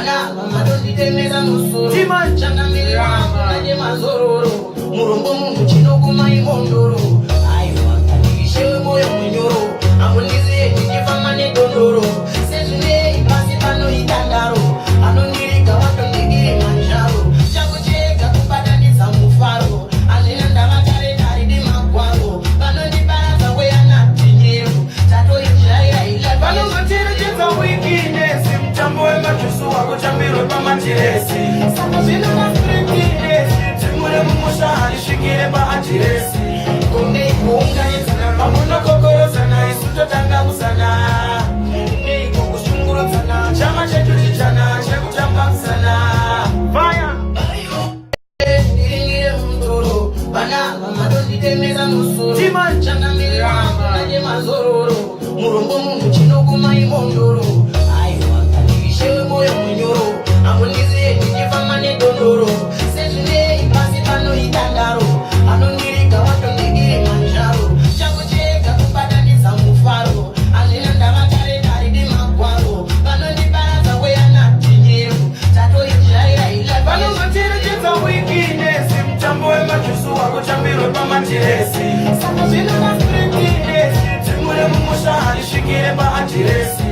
Bana madonditemeza musoro changa miramba naje mazororo murombo mungu chinokuma imondoro aiwa kanishewe moyo mwenyoro amunizie nijifama nedondoro sezune pasi pano itandaro anonirika watondigiri manjaro changu chega kupadanisa mufaro anena ndavatare taridi magwaro panondibaraza weyana tinyeru tato ijaira ila vanongocherechedza weakness mutambo wemajusu wako chambirwe pamatiresi saka zvino mafrekidesi timure mumusha harisvikire paadiresi kundeikuunganidzana pamunokokorodzana isu totanga kusana neiko kushungurudzana chama chetu chichana chekutamba kusana faya ndiringire mutoro vana vamadonditemeza musoro changa miramba naje mazororo murombo mungu chinokuma imondoro aiwa kandivishewe moyo mwenyoro amunizie ndichifama nedondoro sezvinei pasi pano itandaro anondirika watondigiri manjaro changu chega kupadanisa mufaro azvina ndavatare taridi magwaro vanondiparadza weyana tinyeru tatoijaira ila vanongocherechedza weakness mutambo wemajusu wako chambirwe pamatiresi saka zvino mafrekidesi timure mumusha harisvikire paadiresi